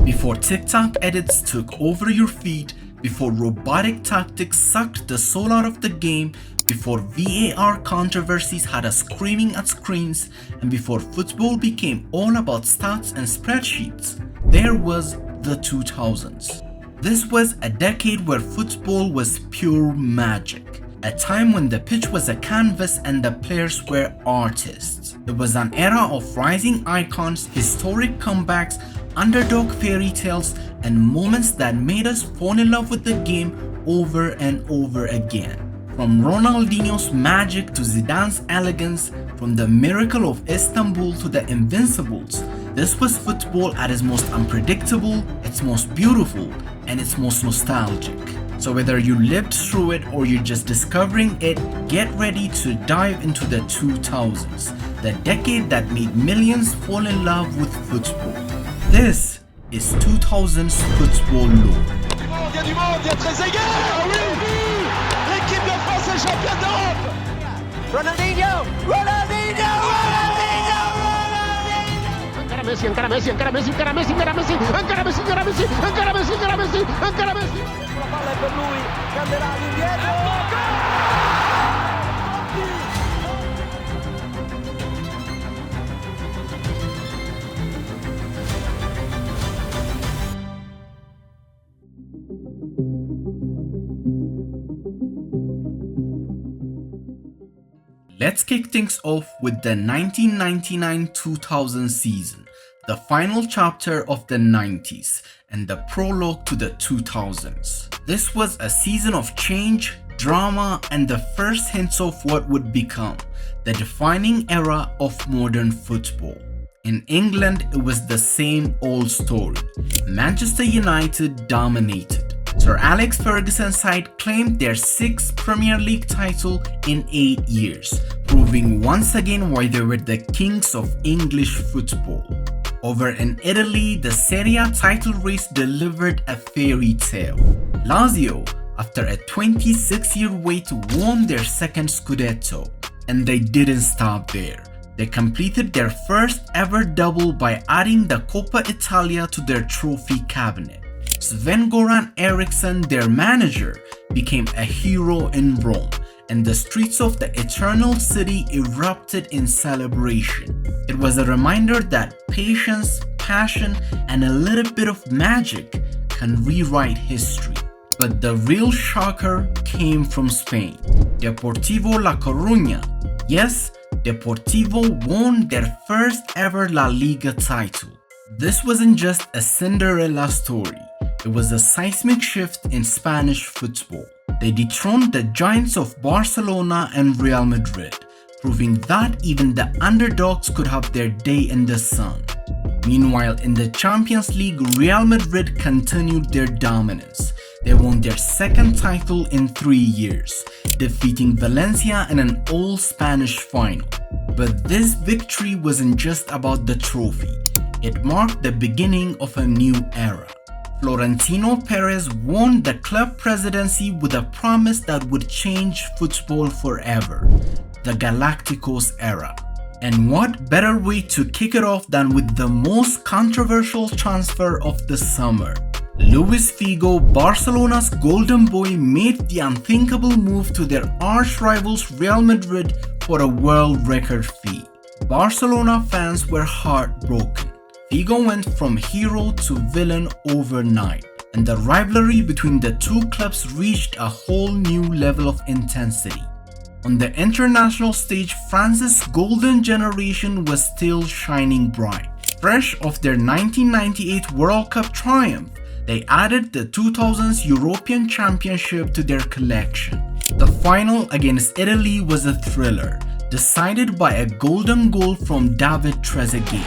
Before TikTok edits took over your feed, before robotic tactics sucked the soul out of the game, before VAR controversies had us screaming at screens, and before football became all about stats and spreadsheets, there was the 2000s. This was a decade where football was pure magic. A time when the pitch was a canvas and the players were artists. It was an era of rising icons, historic comebacks, underdog fairy tales, and moments that made us fall in love with the game over and over again. From Ronaldinho's magic to Zidane's elegance, from the miracle of Istanbul to the Invincibles, this was football at its most unpredictable, its most beautiful, and its most nostalgic. So whether you lived through it or you're just discovering it, get ready to dive into the 2000s, the decade that made millions fall in love with football. This is 2000s football lore. Il y a du monde, il y a Trezeguet. Ah oui, l'équipe de France est championne d'Europe. Ronaldinho, Ronaldinho, Ronaldinho, Ronaldinho. Encara Messi, encara Messi, encara Messi, encara Messi, encara Messi, encara Messi, encara Messi, encara Messi, encara Messi, encara Messi. La palla è per lui, canterà all'indietro. Let's kick things off with the 1999-2000 season, the final chapter of the 90s and the prologue to the 2000s. This was a season of change, drama, and the first hints of what would become the defining era of modern football. In England, it was the same old story. Manchester United dominated. Sir Alex Ferguson's side claimed their 6th Premier League title in 8 years, proving once again why they were the kings of English football. Over in Italy, the Serie A title race delivered a fairy tale. Lazio, after a 26-year wait, won their 2nd Scudetto, and they didn't stop there. They completed their first ever double by adding the Coppa Italia to their trophy cabinet. Sven-Goran Eriksson, their manager, became a hero in Rome, and the streets of the Eternal City erupted in celebration. It was a reminder that patience, passion, and a little bit of magic can rewrite history. But the real shocker came from Spain. Deportivo La Coruña. Yes, Deportivo won their first ever La Liga title. This wasn't just a Cinderella story. It was a seismic shift in Spanish football. They dethroned the giants of Barcelona and Real Madrid, proving that even the underdogs could have their day in the sun. Meanwhile, in the Champions League, Real Madrid continued their dominance. They won their 2nd title in 3 years, defeating Valencia in an all-Spanish final. But this victory wasn't just about the trophy. It marked the beginning of a new era. Florentino Perez won the club presidency with a promise that would change football forever, the Galacticos era. And what better way to kick it off than with the most controversial transfer of the summer? Luis Figo, Barcelona's golden boy, made the unthinkable move to their arch rivals Real Madrid for a world record fee. Barcelona fans were heartbroken. Figo went from hero to villain overnight, and the rivalry between the two clubs reached a whole new level of intensity. On the international stage, France's golden generation was still shining bright. Fresh off their 1998 World Cup triumph, they added the 2000s European Championship to their collection. The final against Italy was a thriller, decided by a golden goal from David Trezeguet.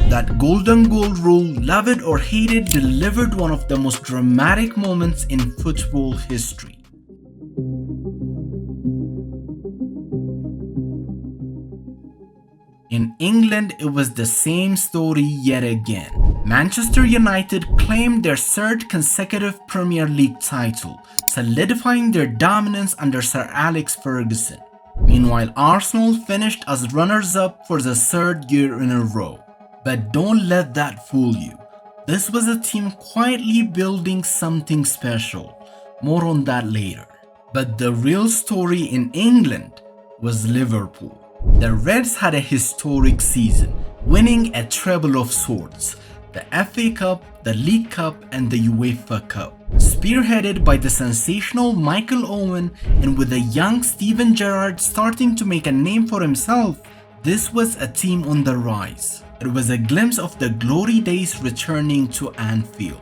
That golden goal rule, love it or hate it, delivered one of the most dramatic moments in football history. In England, it was the same story yet again. Manchester United claimed their 3rd consecutive Premier League title, solidifying their dominance under Sir Alex Ferguson. Meanwhile, Arsenal finished as runners-up for the third year in a row. But don't let that fool you. This was a team quietly building something special. More on that later. But the real story in England was Liverpool. The Reds had a historic season, winning a treble of sorts. The FA Cup, the League Cup and the UEFA Cup. Spearheaded by the sensational Michael Owen and with a young Steven Gerrard starting to make a name for himself, this was a team on the rise. It was a glimpse of the glory days returning to Anfield.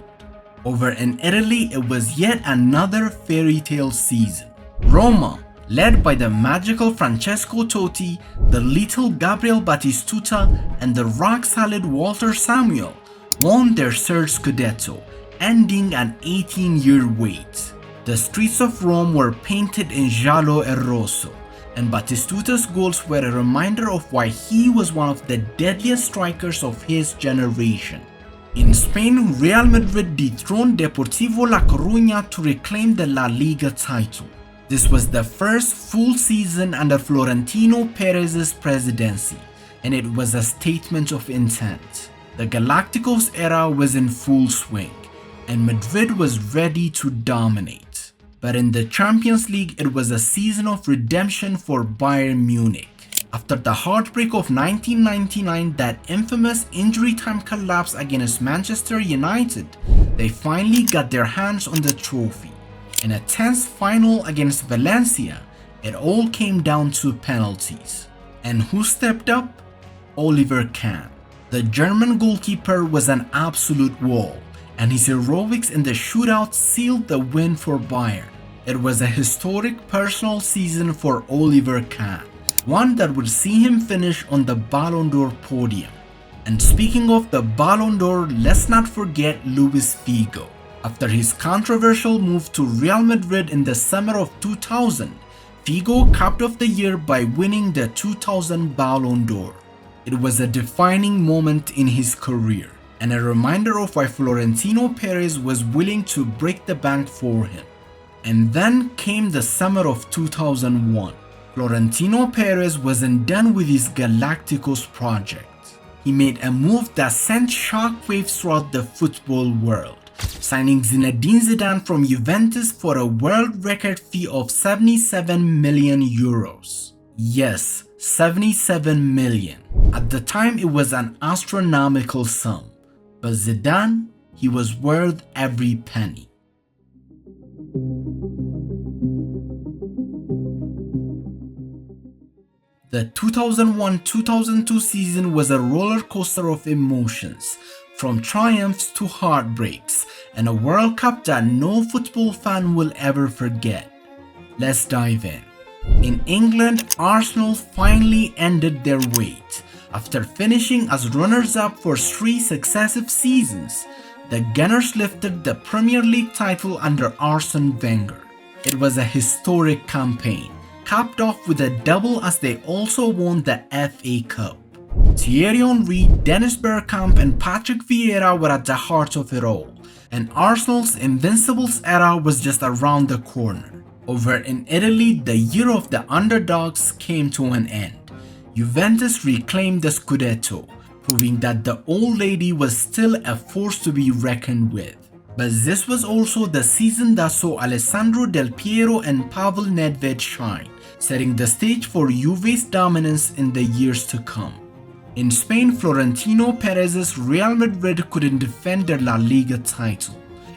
Over in Italy, it was yet another fairy tale season. Roma, led by the magical Francesco Totti, the lethal Gabriel Batistuta and the rock-solid Walter Samuel, won their third Scudetto, ending an 18-year wait. The streets of Rome were painted in giallo e rosso, and Batistuta's goals were a reminder of why he was one of the deadliest strikers of his generation. In Spain, Real Madrid dethroned Deportivo La Coruña to reclaim the La Liga title. This was the first full season under Florentino Perez's presidency, and it was a statement of intent. The Galacticos era was in full swing, and Madrid was ready to dominate. But in the Champions League, it was a season of redemption for Bayern Munich. After the heartbreak of 1999, that infamous injury time collapse against Manchester United, they finally got their hands on the trophy. In a tense final against Valencia, it all came down to penalties. And who stepped up? Oliver Kahn. The German goalkeeper was an absolute wall, and his heroics in the shootout sealed the win for Bayern. It was a historic personal season for Oliver Kahn, one that would see him finish on the Ballon d'Or podium. And speaking of the Ballon d'Or, let's not forget Luis Figo. After his controversial move to Real Madrid in the summer of 2000, Figo capped off the year by winning the 2000 Ballon d'Or. It was a defining moment in his career, and a reminder of why Florentino Perez was willing to break the bank for him. And then came the summer of 2001. Florentino Perez wasn't done with his Galacticos project. He made a move that sent shockwaves throughout the football world, signing Zinedine Zidane from Juventus for a world record fee of 77 million euros. Yes, 77 million. At the time, it was an astronomical sum. But Zidane, he was worth every penny. The 2001-2002 season was a roller coaster of emotions, from triumphs to heartbreaks, and a World Cup that no football fan will ever forget. Let's dive in. In England, Arsenal finally ended their wait. After finishing as runners-up for 3 successive seasons, the Gunners lifted the Premier League title under Arsene Wenger. It was a historic campaign, capped off with a double as they also won the FA Cup. Thierry Henry, Dennis Bergkamp and Patrick Vieira were at the heart of it all, and Arsenal's Invincibles era was just around the corner. Over in Italy, the year of the underdogs came to an end. Juventus reclaimed the Scudetto, proving that the old lady was still a force to be reckoned with. But this was also the season that saw Alessandro Del Piero and Pavel Nedved shine, setting the stage for Juve's dominance in the years to come. In Spain, Florentino Perez's Real Madrid couldn't defend their La Liga title.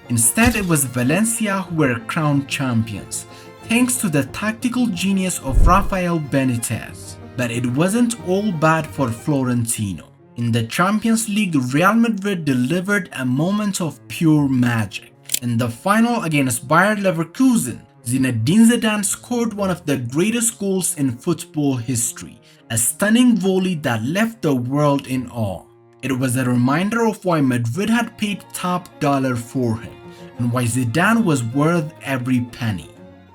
Instead, it was Valencia who were crowned champions, thanks to the tactical genius of Rafael Benitez. But it wasn't all bad for Florentino. In the Champions League, Real Madrid delivered a moment of pure magic. In the final against Bayer Leverkusen, Zinedine Zidane scored one of the greatest goals in football history, a stunning volley that left the world in awe. It was a reminder of why Madrid had paid top dollar for him, and why Zidane was worth every penny.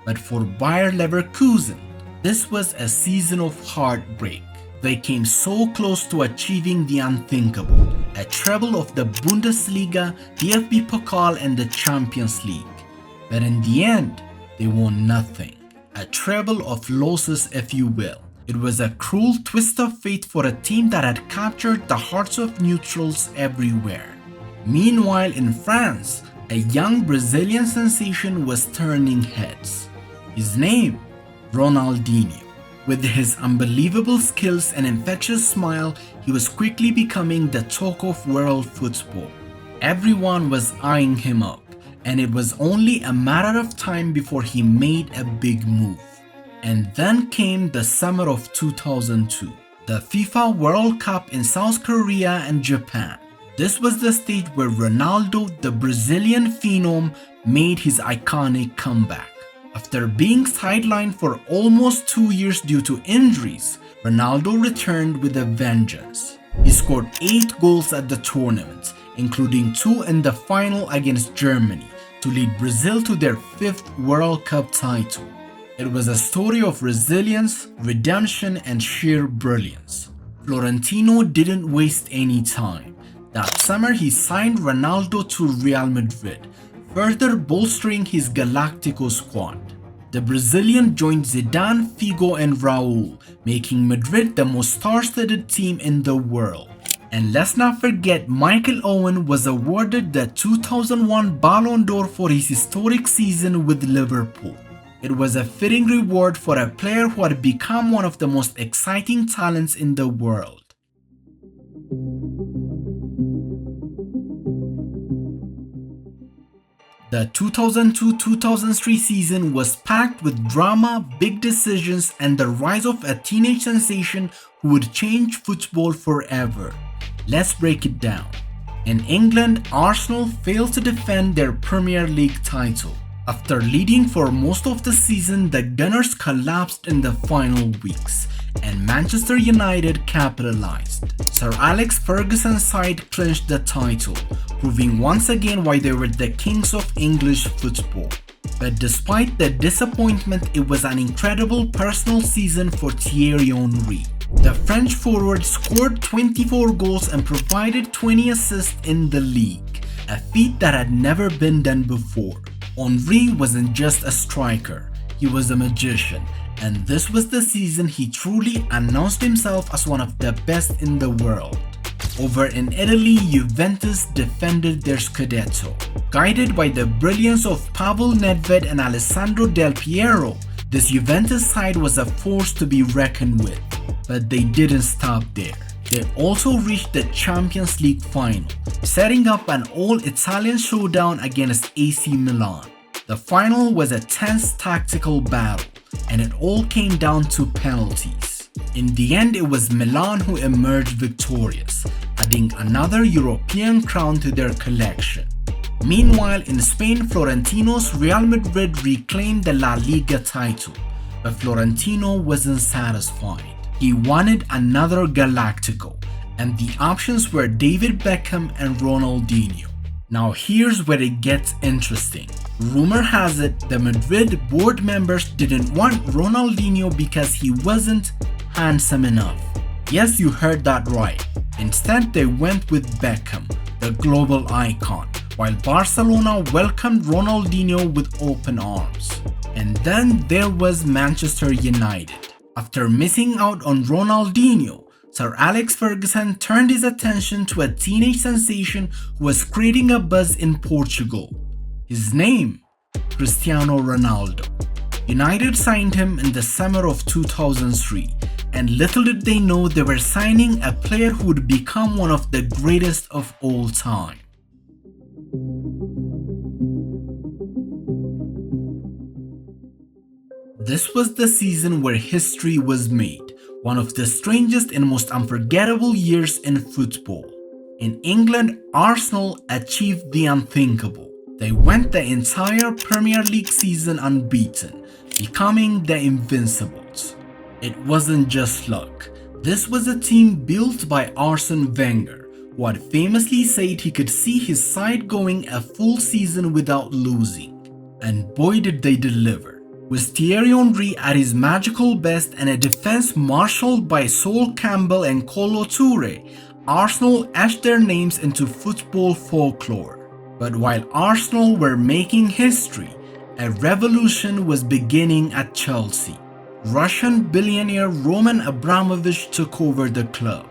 But for Bayer Leverkusen, this was a season of heartbreak. They came so close to achieving the unthinkable, a treble of the Bundesliga, DFB Pokal and the Champions League. But in the end, they won nothing. a treble of losses if you will. It was a cruel twist of fate for a team that had captured the hearts of neutrals everywhere. Meanwhile in France, a young Brazilian sensation was turning heads. His name? Ronaldinho. With his unbelievable skills and infectious smile, he was quickly becoming the talk of world football. Everyone was eyeing him up, and it was only a matter of time before he made a big move. And then came the summer of 2002, the FIFA World Cup in South Korea and Japan. This was the stage where Ronaldo, the Brazilian phenom, made his iconic comeback. After being sidelined for almost 2 years due to injuries, Ronaldo returned with a vengeance. He scored 8 goals at the tournament, including 2 in the final against Germany, to lead Brazil to their 5th World Cup title. It was a story of resilience, redemption, and sheer brilliance. Florentino didn't waste any time. That summer he signed Ronaldo to Real Madrid, further bolstering his Galactico squad. The Brazilian joined Zidane, Figo, and Raul, making Madrid the most star-studded team in the world. And let's not forget Michael Owen was awarded the 2001 Ballon d'Or for his historic season with Liverpool. It was a fitting reward for a player who had become one of the most exciting talents in the world. The 2002-2003 season was packed with drama, big decisions, and the rise of a teenage sensation who would change football forever. Let's break it down. In England, Arsenal failed to defend their Premier League title. After leading for most of the season, the Gunners collapsed in the final weeks, and Manchester United capitalized. Sir Alex Ferguson's side clinched the title, proving once again why they were the kings of English football. But despite the disappointment, it was an incredible personal season for Thierry Henry. The French forward scored 24 goals and provided 20 assists in the league, a feat that had never been done before. Henry wasn't just a striker, he was a magician, and this was the season he truly announced himself as one of the best in the world. Over in Italy, Juventus defended their Scudetto. Guided by the brilliance of Pavel Nedved and Alessandro Del Piero, this Juventus side was a force to be reckoned with. But they didn't stop there. They also reached the Champions League final, setting up an all-Italian showdown against AC Milan. The final was a tense tactical battle, and it all came down to penalties. In the end, it was Milan who emerged victorious, adding another European crown to their collection. Meanwhile, in Spain, Florentino's Real Madrid reclaimed the La Liga title, but Florentino wasn't satisfied. He wanted another Galactico, and the options were David Beckham and Ronaldinho. Now here's where it gets interesting. Rumor has it the Madrid board members didn't want Ronaldinho because he wasn't handsome enough. Yes, you heard that right. Instead, they went with Beckham, the global icon, while Barcelona welcomed Ronaldinho with open arms. And then there was Manchester United. After missing out on Ronaldinho, Sir Alex Ferguson turned his attention to a teenage sensation who was creating a buzz in Portugal. His name? Cristiano Ronaldo. United signed him in the summer of 2003, and little did they know they were signing a player who would become one of the greatest of all time. This was the season where history was made, one of the strangest and most unforgettable years in football. In England, Arsenal achieved the unthinkable. They went the entire Premier League season unbeaten, becoming the Invincibles. It wasn't just luck. This was a team built by Arsene Wenger, who had famously said he could see his side going a full season without losing. And boy did they deliver. With Thierry Henry at his magical best and a defense marshaled by Sol Campbell and Kolo Toure, Arsenal etched their names into football folklore. But while Arsenal were making history, A revolution was beginning at Chelsea. Russian billionaire Roman Abramovich took over the club,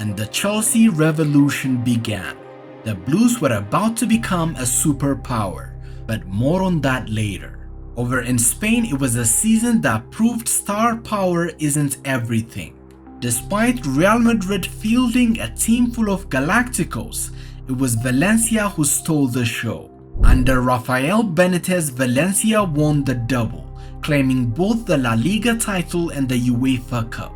and the Chelsea revolution began. The Blues were about to become a superpower, but more on that later. Over in Spain, it was a season that proved star power isn't everything. Despite Real Madrid fielding a team full of Galacticos, it was Valencia who stole the show. Under Rafael Benitez, Valencia won the double, claiming both the La Liga title and the UEFA Cup.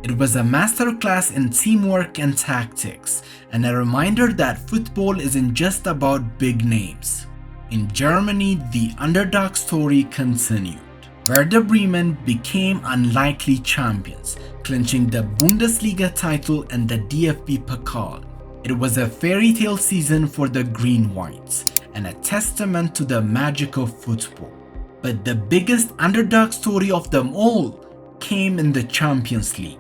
It was a masterclass in teamwork and tactics, and a reminder that football isn't just about big names. In Germany, the underdog story continued. Werder Bremen became unlikely champions, clinching the Bundesliga title and the DFB Pokal. It was a fairy tale season for the Green-Whites, and a testament to the magic of football. But the biggest underdog story of them all came in the Champions League.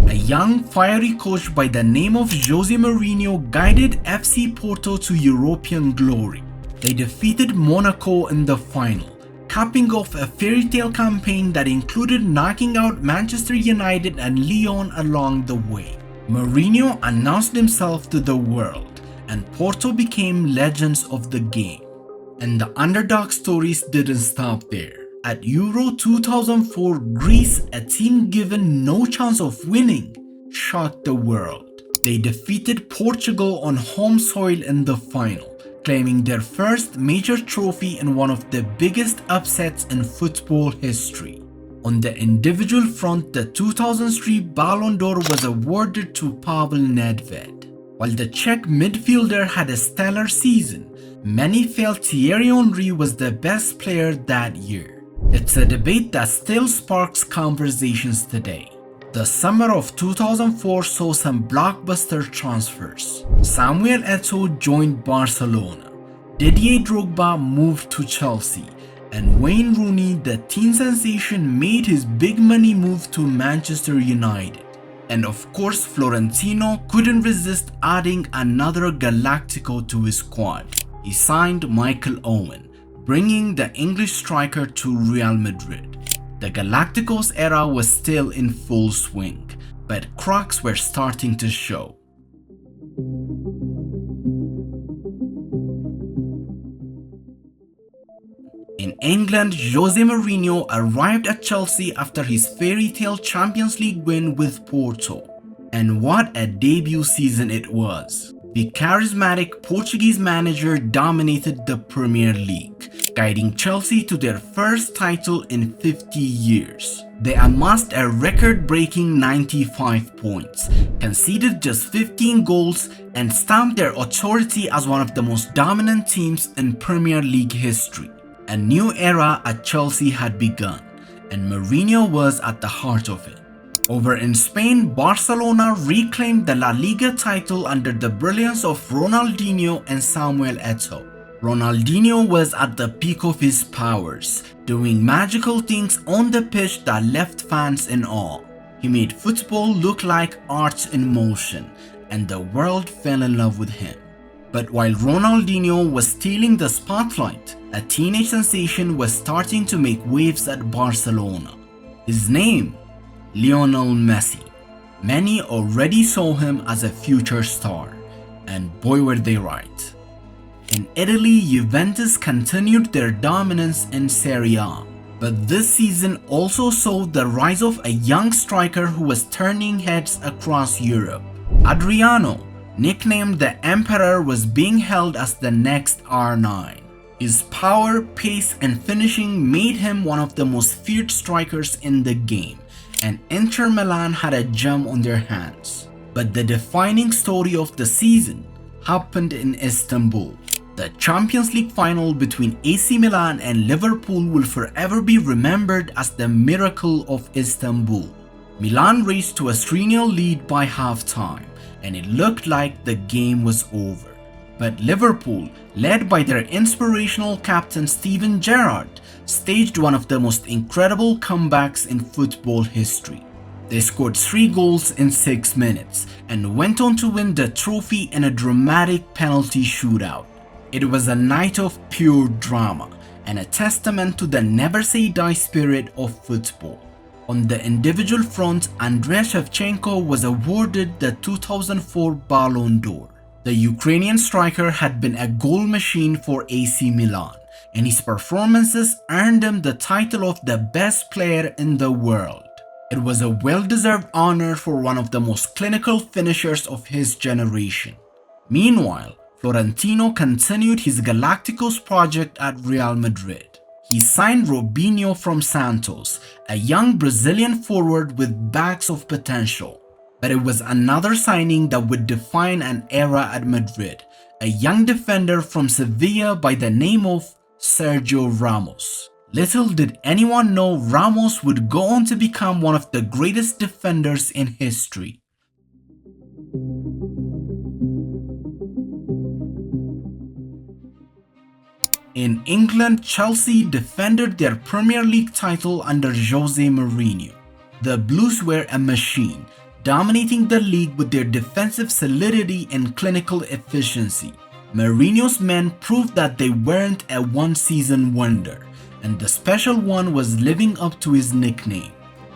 A young, fiery coach by the name of Jose Mourinho guided FC Porto to European glory. They defeated Monaco in the final, capping off a fairy tale campaign that included knocking out Manchester United and Lyon along the way. Mourinho announced himself to the world, and Porto became legends of the game. And the underdog stories didn't stop there. At Euro 2004, Greece, a team given no chance of winning, shocked the world. They defeated Portugal on home soil in the final, claiming their first major trophy in one of the biggest upsets in football history. On the individual front, the 2003 Ballon d'Or was awarded to Pavel Nedved. While the Czech midfielder had a stellar season, many felt Thierry Henry was the best player that year. It's a debate that still sparks conversations today. The summer of 2004 saw some blockbuster transfers. Samuel Eto'o joined Barcelona, Didier Drogba moved to Chelsea, and Wayne Rooney, the teen sensation, made his big money move to Manchester United. And of course, Florentino couldn't resist adding another Galactico to his squad. He signed Michael Owen, bringing the English striker to Real Madrid. The Galacticos era was still in full swing, but cracks were starting to show. In England, Jose Mourinho arrived at Chelsea after his fairy tale Champions League win with Porto. And what a debut season it was. The charismatic Portuguese manager dominated the Premier League, guiding Chelsea to their first title in 50 years. They amassed a record-breaking 95 points, conceded just 15 goals, and stamped their authority as one of the most dominant teams in Premier League history. A new era at Chelsea had begun, and Mourinho was at the heart of it. Over in Spain, Barcelona reclaimed the La Liga title under the brilliance of Ronaldinho and Samuel Eto'o. Ronaldinho was at the peak of his powers, doing magical things on the pitch that left fans in awe. He made football look like art in motion, and the world fell in love with him. But while Ronaldinho was stealing the spotlight, a teenage sensation was starting to make waves at Barcelona. His name? Lionel Messi. Many already saw him as a future star, and boy were they right. In Italy, Juventus continued their dominance in Serie A, but this season also saw the rise of a young striker who was turning heads across Europe. Adriano, nicknamed the Emperor, was being held as the next R9. His power, pace, and finishing made him one of the most feared strikers in the game, and Inter Milan had a gem on their hands. But the defining story of the season happened in Istanbul. The Champions League final between AC Milan and Liverpool will forever be remembered as the miracle of Istanbul. Milan raced to a 3-0 lead by halftime, and it looked like the game was over. But Liverpool, led by their inspirational captain Steven Gerrard, staged one of the most incredible comebacks in football history. They scored 3 goals in 6 minutes and went on to win the trophy in a dramatic penalty shootout. It was a night of pure drama, and a testament to the never-say-die spirit of football. On the individual front, Andrei Shevchenko was awarded the 2004 Ballon d'Or. The Ukrainian striker had been a goal machine for AC Milan, and his performances earned him the title of the best player in the world. It was a well-deserved honor for one of the most clinical finishers of his generation. Meanwhile, Florentino continued his Galacticos project at Real Madrid. He signed Robinho from Santos, a young Brazilian forward with bags of potential. But it was another signing that would define an era at Madrid, a young defender from Sevilla by the name of Sergio Ramos. Little did anyone know Ramos would go on to become one of the greatest defenders in history. In England, Chelsea defended their Premier League title under Jose Mourinho. The Blues were a machine, dominating the league with their defensive solidity and clinical efficiency. Mourinho's men proved that they weren't a one-season wonder, and the special one was living up to his nickname.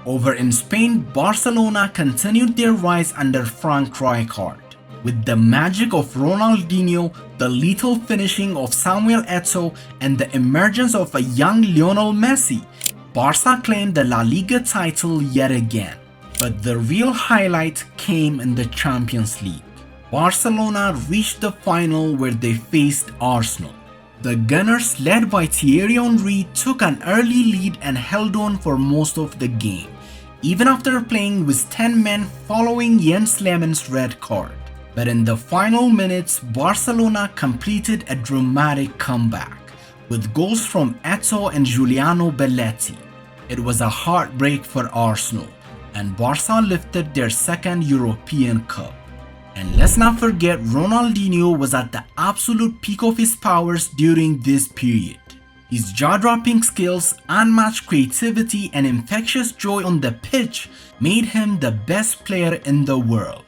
Over in Spain, Barcelona continued their rise under Frank Rijkaard. With the magic of Ronaldinho, the lethal finishing of Samuel Eto'o, and the emergence of a young Lionel Messi, Barca claimed the La Liga title yet again. But the real highlight came in the Champions League. Barcelona reached the final where they faced Arsenal. The Gunners, led by Thierry Henry, took an early lead and held on for most of the game, even after playing with 10 men following Jens Lehmann's red card. But in the final minutes, Barcelona completed a dramatic comeback, with goals from Eto'o and Giuliano Belletti. It was a heartbreak for Arsenal, and Barca lifted their second European Cup. And let's not forget, Ronaldinho was at the absolute peak of his powers during this period. His jaw-dropping skills, unmatched creativity, and infectious joy on the pitch made him the best player in the world.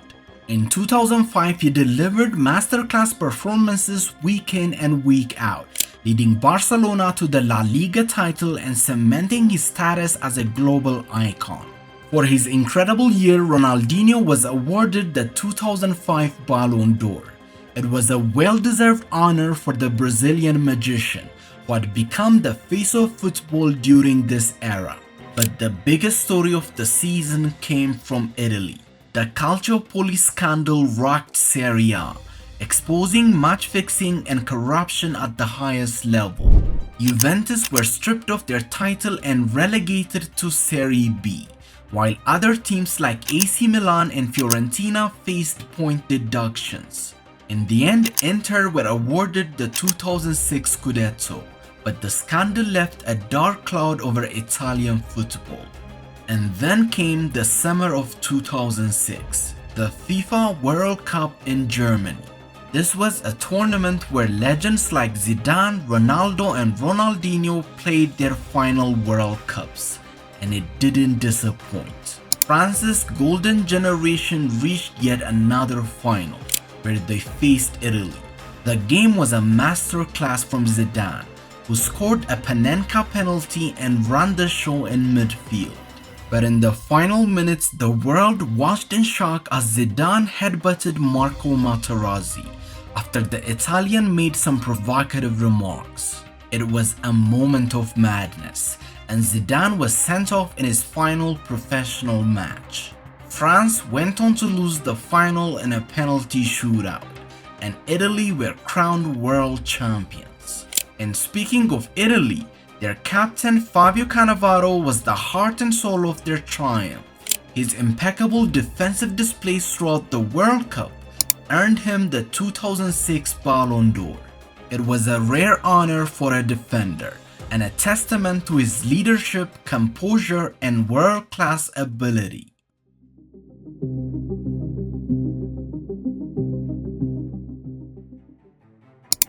In 2005, he delivered masterclass performances week in and week out, leading Barcelona to the La Liga title and cementing his status as a global icon. For his incredible year, Ronaldinho was awarded the 2005 Ballon d'Or. It was a well-deserved honor for the Brazilian magician, who had become the face of football during this era. But the biggest story of the season came from Italy. The Calciopoli scandal rocked Serie A, exposing match-fixing and corruption at the highest level. Juventus were stripped of their title and relegated to Serie B, while other teams like AC Milan and Fiorentina faced point deductions. In the end, Inter were awarded the 2006 Scudetto, but the scandal left a dark cloud over Italian football. And then came the summer of 2006, the FIFA World Cup in Germany. This was a tournament where legends like Zidane, Ronaldo, and Ronaldinho played their final World Cups, and it didn't disappoint. France's golden generation reached yet another final, where they faced Italy. The game was a masterclass from Zidane, who scored a Panenka penalty and ran the show in midfield. But in the final minutes, the world watched in shock as Zidane headbutted Marco Materazzi after the Italian made some provocative remarks. It was a moment of madness, and Zidane was sent off in his final professional match. France went on to lose the final in a penalty shootout, and Italy were crowned world champions. And speaking of Italy, their captain Fabio Cannavaro was the heart and soul of their triumph. His impeccable defensive displays throughout the World Cup earned him the 2006 Ballon d'Or. It was a rare honor for a defender, and a testament to his leadership, composure, and world-class ability.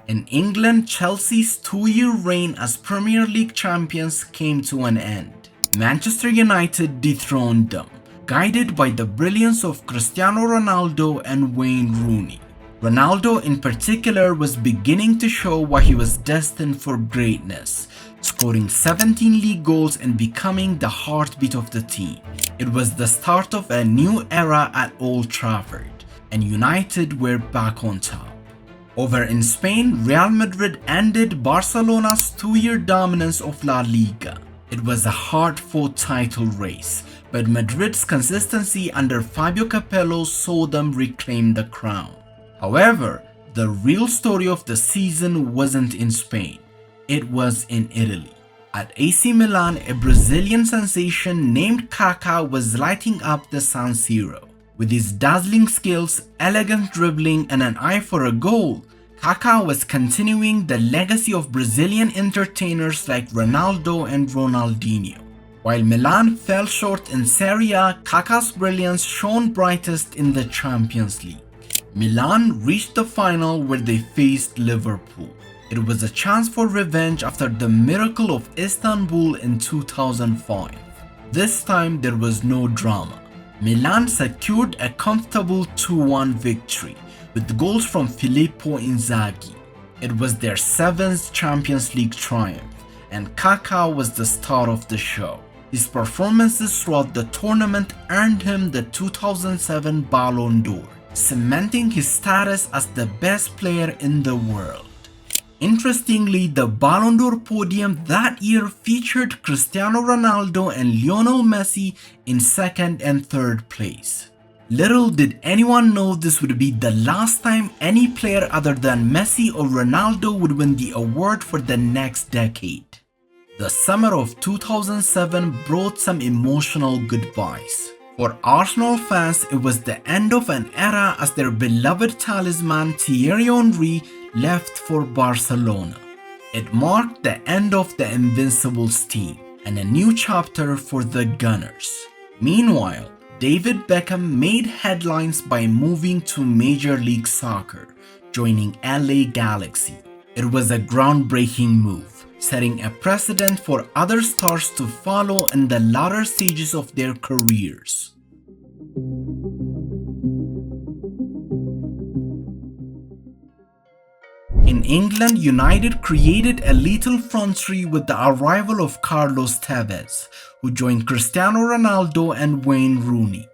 In England, Chelsea's two-year reign as Premier League champions came to an end. Manchester United dethroned them, guided by the brilliance of Cristiano Ronaldo and Wayne Rooney. Ronaldo in particular was beginning to show why he was destined for greatness, scoring 17 league goals and becoming the heartbeat of the team. It was the start of a new era at Old Trafford, and United were back on top. Over in Spain, Real Madrid ended Barcelona's 2-year dominance of La Liga. It was a hard-fought title race, but Madrid's consistency under Fabio Capello saw them reclaim the crown. However, the real story of the season wasn't in Spain, it was in Italy. At AC Milan, a Brazilian sensation named Kaká was lighting up the San Siro. With his dazzling skills, elegant dribbling, and an eye for a goal, Kaká was continuing the legacy of Brazilian entertainers like Ronaldo and Ronaldinho. While Milan fell short in Serie A, Kaká's brilliance shone brightest in the Champions League. Milan reached the final where they faced Liverpool. It was a chance for revenge after the miracle of Istanbul in 2005. This time there was no drama. Milan secured a comfortable 2-1 victory with goals from Filippo Inzaghi. It was their 7th Champions League triumph, and Kaká was the star of the show. His performances throughout the tournament earned him the 2007 Ballon d'Or, cementing his status as the best player in the world. Interestingly, the Ballon d'Or podium that year featured Cristiano Ronaldo and Lionel Messi in 2nd and 3rd place. Little did anyone know this would be the last time any player other than Messi or Ronaldo would win the award for the next decade. The summer of 2007 brought some emotional goodbyes. For Arsenal fans, it was the end of an era as their beloved talisman Thierry Henry left for Barcelona. It marked the end of the Invincibles team and a new chapter for the Gunners. Meanwhile, David Beckham made headlines by moving to Major League Soccer, joining LA Galaxy. It was a groundbreaking move, setting a precedent for other stars to follow in the latter stages of their careers. In England, United created a little frontier with the arrival of Carlos Tevez, who joined Cristiano Ronaldo and Wayne Rooney.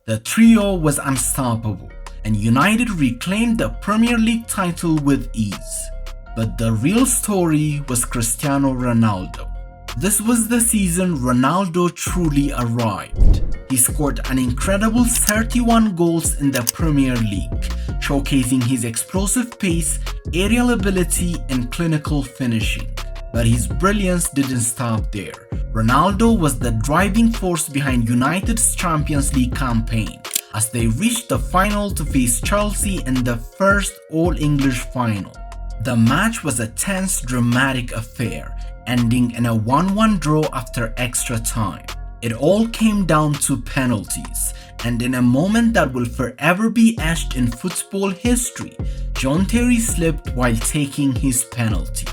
The trio was unstoppable, and United reclaimed the Premier League title with ease. But the real story was Cristiano Ronaldo. This was the season Ronaldo truly arrived. He scored an incredible 31 goals in the Premier League, showcasing his explosive pace, aerial ability, and clinical finishing. But his brilliance didn't stop there. Ronaldo was the driving force behind United's Champions League campaign, as they reached the final to face Chelsea in the first All-English final. The match was a tense, dramatic affair, ending in a 1-1 draw after extra time. It all came down to penalties, and in a moment that will forever be etched in football history, John Terry slipped while taking his penalty.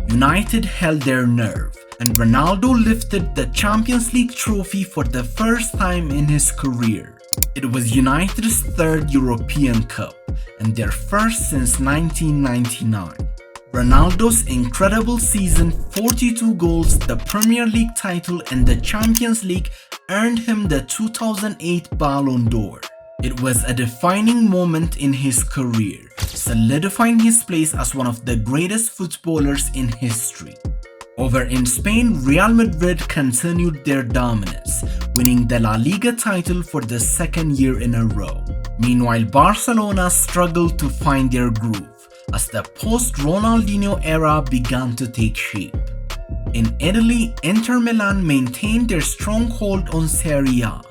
United held their nerve, and Ronaldo lifted the Champions League trophy for the first time in his career. It was United's 3rd European Cup, and their first since 1999. Ronaldo's incredible season, 42 goals, the Premier League title, and the Champions League earned him the 2008 Ballon d'Or. It was a defining moment in his career, solidifying his place as one of the greatest footballers in history. Over in Spain, Real Madrid continued their dominance, winning the La Liga title for the 2nd year in a row. Meanwhile, Barcelona struggled to find their groove as the post-Ronaldinho era began to take shape. In Italy, Inter Milan maintained their stronghold on Serie A,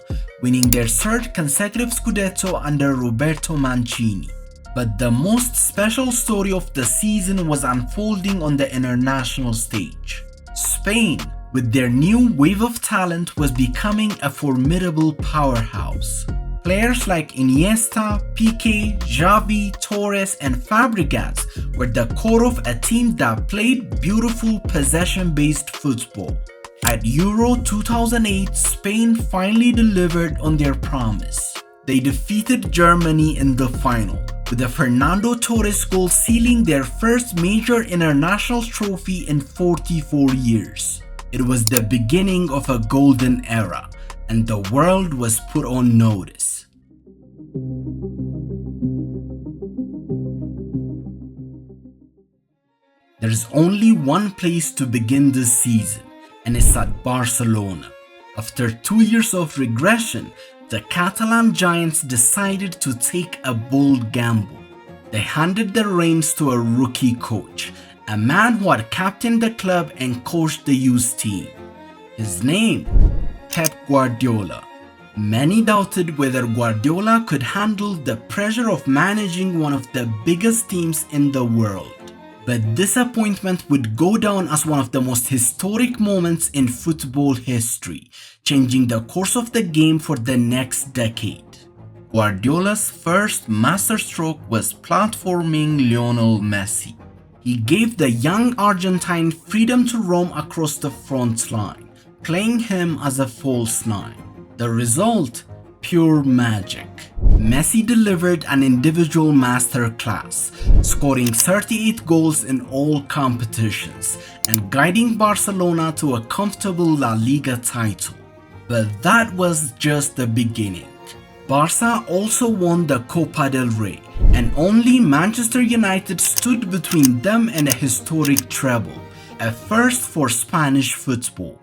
winning their 3rd consecutive Scudetto under Roberto Mancini. But the most special story of the season was unfolding on the international stage. Spain, with their new wave of talent, was becoming a formidable powerhouse. Players like Iniesta, Piqué, Xavi, Torres, and Fabregas were the core of a team that played beautiful possession-based football. At Euro 2008, Spain finally delivered on their promise. They defeated Germany in the final, with a Fernando Torres goal sealing their first major international trophy in 44 years. It was the beginning of a golden era, and the world was put on notice. There's only one place to begin this season, and it's at Barcelona. After 2 years of regression, the Catalan Giants decided to take a bold gamble. They handed the reins to a rookie coach, a man who had captained the club and coached the youth team. His name, Pep Guardiola. Many doubted whether Guardiola could handle the pressure of managing one of the biggest teams in the world. But this appointment would go down as one of the most historic moments in football history, changing the course of the game for the next decade. Guardiola's first masterstroke was platforming Lionel Messi. He gave the young Argentine freedom to roam across the front line, playing him as a false nine. The result? Pure magic. Messi delivered an individual masterclass, scoring 38 goals in all competitions and guiding Barcelona to a comfortable La Liga title. But that was just the beginning. Barca also won the Copa del Rey, and only Manchester United stood between them and a historic treble, a first for Spanish football.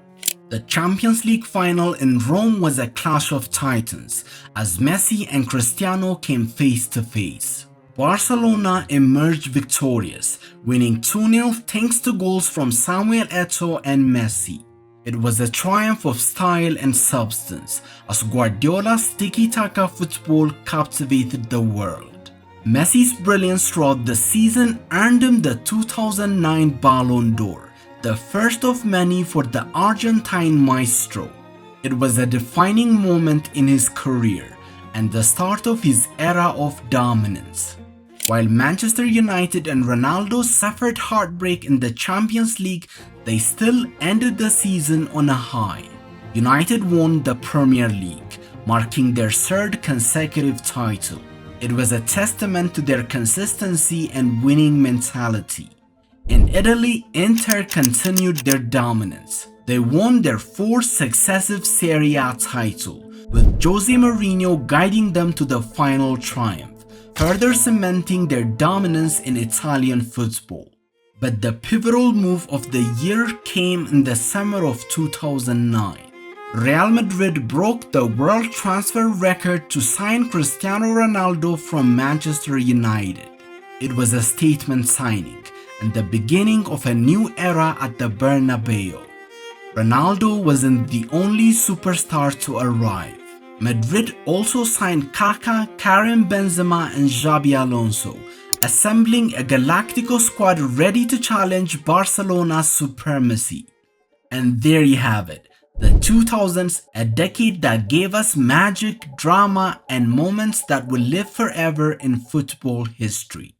The Champions League final in Rome was a clash of titans, as Messi and Cristiano came face to face. Barcelona emerged victorious, winning 2-0 thanks to goals from Samuel Eto'o and Messi. It was a triumph of style and substance, as Guardiola's tiki-taka football captivated the world. Messi's brilliance throughout the season earned him the 2009 Ballon d'Or, the first of many for the Argentine maestro. It was a defining moment in his career and the start of his era of dominance. While Manchester United and Ronaldo suffered heartbreak in the Champions League, they still ended the season on a high. United won the Premier League, marking their third consecutive title. It was a testament to their consistency and winning mentality. In Italy, Inter continued their dominance. They won their fourth successive Serie A title, with Jose Mourinho guiding them to the final triumph, further cementing their dominance in Italian football. But the pivotal move of the year came in the summer of 2009. Real Madrid broke the world transfer record to sign Cristiano Ronaldo from Manchester United. It was a statement signing and the beginning of a new era at the Bernabeu. Ronaldo wasn't the only superstar to arrive. Madrid also signed Kaká, Karim Benzema and Xabi Alonso, assembling a Galactico squad ready to challenge Barcelona's supremacy. And there you have it, the 2000s, a decade that gave us magic, drama, and moments that will live forever in football history.